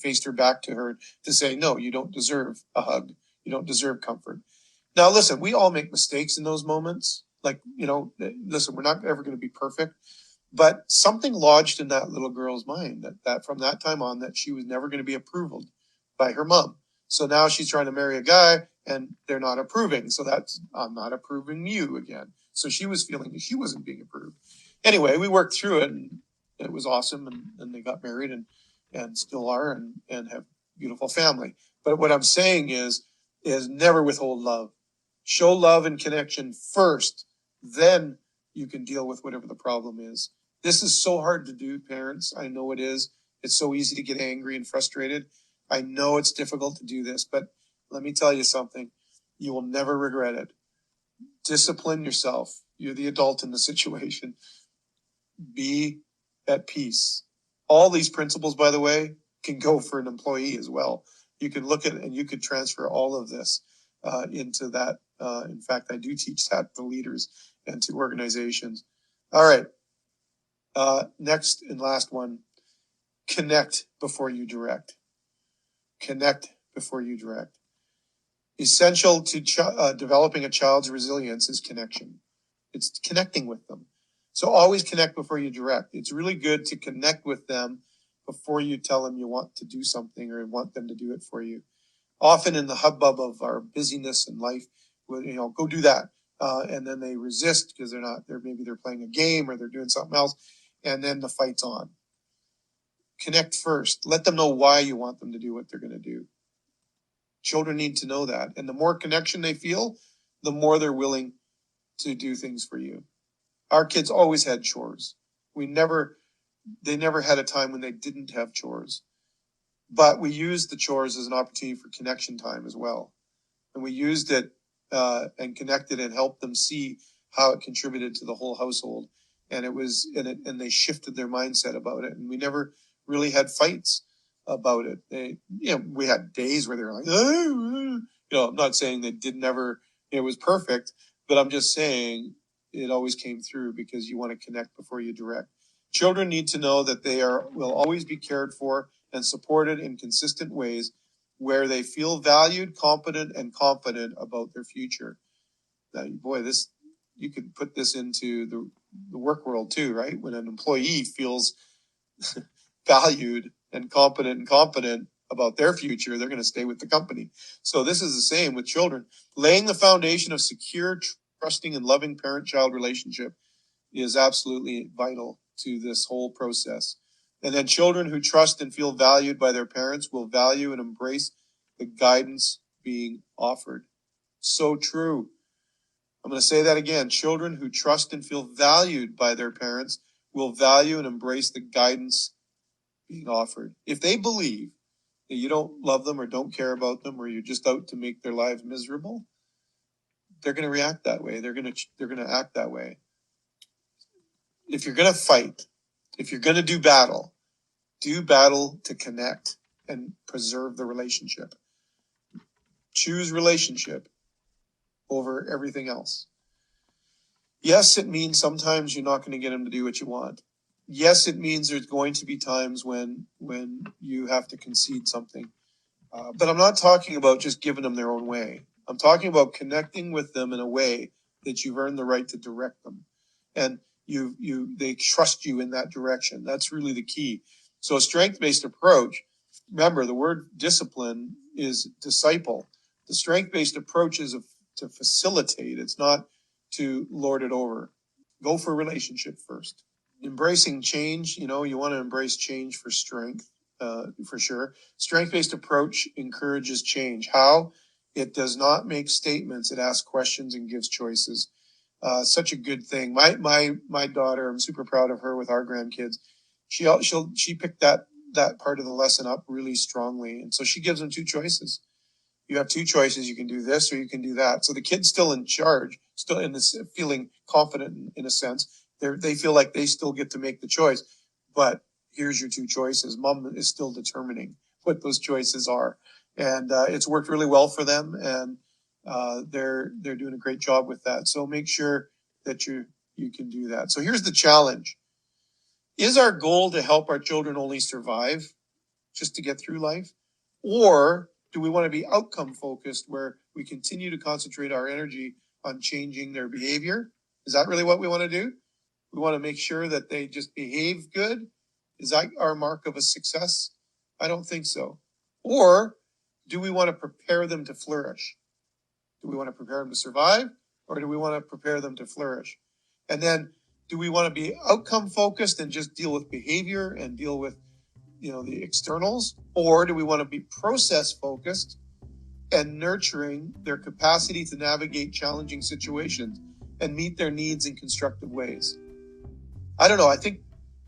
faced her back to her to say, no, you don't deserve a hug. You don't deserve comfort. Now, listen, we all make mistakes in those moments. Like, listen, we're not ever going to be perfect. But something lodged in that little girl's mind that from that time on that she was never going to be approved by her mom. So now she's trying to marry a guy and they're not approving. So that's, I'm not approving you again. So she was feeling that she wasn't being approved. Anyway, we worked through it and it was awesome. And they got married and still are and have beautiful family. But what I'm saying is never withhold love. Show love and connection first. Then you can deal with whatever the problem is. This is so hard to do, parents. I know it is. It's so easy to get angry and frustrated. I know it's difficult to do this, but let me tell you something. You will never regret it. Discipline yourself. You're the adult in the situation. Be at peace. All these principles, by the way, can go for an employee as well. You can look at it and you could transfer all of this into that. In fact, I do teach that to leaders and to organizations. All right. Next and last one, connect before you direct. Connect before you direct. Essential to developing a child's resilience is connection. It's connecting with them. So always connect before you direct. It's really good to connect with them before you tell them you want to do something or want them to do it for you. Often in the hubbub of our busyness in life, go do that. And then they resist because maybe they're playing a game or they're doing something else. And then the fight's on. Connect first. Let them know why you want them to do what they're going to do. Children need to know that. And the more connection they feel, the more they're willing to do things for you. Our kids always had chores. They never had a time when they didn't have chores. But we used the chores as an opportunity for connection time as well. And we used it and connected and helped them see how it contributed to the whole household. And and they shifted their mindset about it. And we never really had fights about it. We had days where they were like, I'm not saying they it was perfect, but I'm just saying it always came through because you want to connect before you direct. Children need to know that they will always be cared for and supported in consistent ways where they feel valued, competent, and confident about their future. Now, boy, you could put this into the work world too, right? When an employee feels valued and competent and confident about their future, they're going to stay with the company. So this is the same with children. Laying the foundation of secure, trusting, and loving parent-child relationship is absolutely vital to this whole process. And then children who trust and feel valued by their parents will value and embrace the guidance being offered. So true. I'm going to say that again. Children who trust and feel valued by their parents will value and embrace the guidance being offered. If they believe that you don't love them or don't care about them or you're just out to make their lives miserable, they're going to react that way. They're going to act that way. If you're going to fight, if you're going to do battle to connect and preserve the relationship. Choose relationship over everything else. Yes, it means sometimes you're not going to get them to do what you want. Yes, it means there's going to be times when you have to concede something. But I'm not talking about just giving them their own way. I'm talking about connecting with them in a way that you've earned the right to direct them. And they trust you in that direction. That's really the key. So a strength-based approach, remember the word discipline is disciple. The strength-based approach is to facilitate. It's not to lord it over. Go for a relationship first. Embracing change, you want to embrace change for strength, for sure. Strength-based approach encourages change. How? It does not make statements. It asks questions and gives choices. Such a good thing. My daughter, I'm super proud of her with our grandkids. She picked that part of the lesson up really strongly. And so she gives them two choices. You have two choices. You can do this or you can do that. So the kid's still in charge, still in this feeling confident in a sense. They feel like they still get to make the choice, but here's your two choices. Mom is still determining what those choices are. And it's worked really well for them. And they're doing a great job with that. So make sure that you can do that. So here's the challenge. Is our goal to help our children only survive, just to get through life? Or do we want to be outcome focused where we continue to concentrate our energy on changing their behavior? Is that really what we want to do? We want to make sure that they just behave good. Is that our mark of a success? I don't think so. Or do we want to prepare them to flourish? Do we want to prepare them to survive, or do we want to prepare them to flourish? And then do we want to be outcome focused and just deal with behavior and deal with, the externals? Or do we want to be process focused and nurturing their capacity to navigate challenging situations and meet their needs in constructive ways? I don't know. I think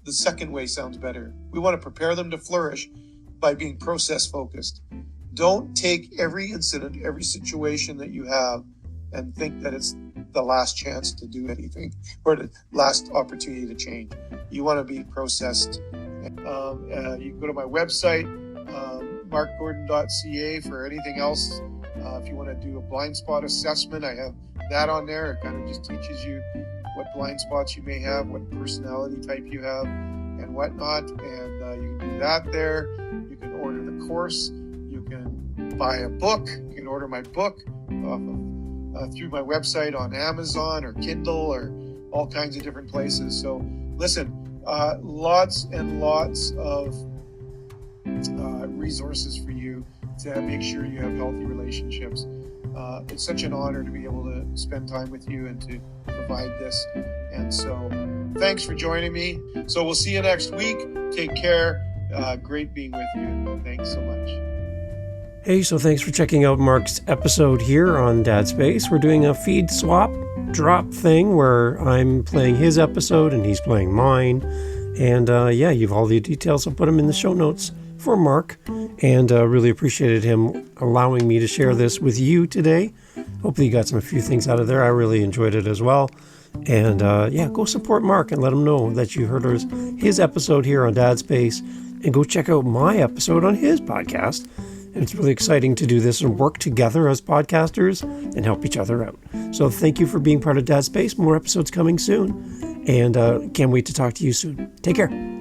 the second way sounds better. We want to prepare them to flourish by being process focused. Don't take every incident, every situation that you have and think that it's the last chance to do anything or the last opportunity to change. You want to be processed. You can go to my website, markgordon.ca, for anything else. If you want to do a blind spot assessment, I have that on there. It kind of just teaches you what blind spots you may have, what personality type you have, and whatnot. And you can do that there. You can order the course. You can buy a book. You can order my book through my website on Amazon or Kindle or all kinds of different places. So listen, lots and lots of resources for you to make sure you have healthy relationships. It's such an honor to be able to spend time with you and to provide this. And so thanks for joining me. So we'll see you next week. Take care. Great being with you. Thanks so much. Hey, so thanks for checking out Mark's episode here on Dad Space. We're doing a feed swap drop thing where I'm playing his episode and he's playing mine. And you've all the details. I'll put them in the show notes for Mark. And really appreciated him allowing me to share this with you today. Hopefully you got a few things out of there. I really enjoyed it as well. And go support Mark and let him know that you heard his episode here on Dad Space. And go check out my episode on his podcast. And it's really exciting to do this and work together as podcasters and help each other out. So thank you for being part of Dad Space. More episodes coming soon. And can't wait to talk to you soon. Take care.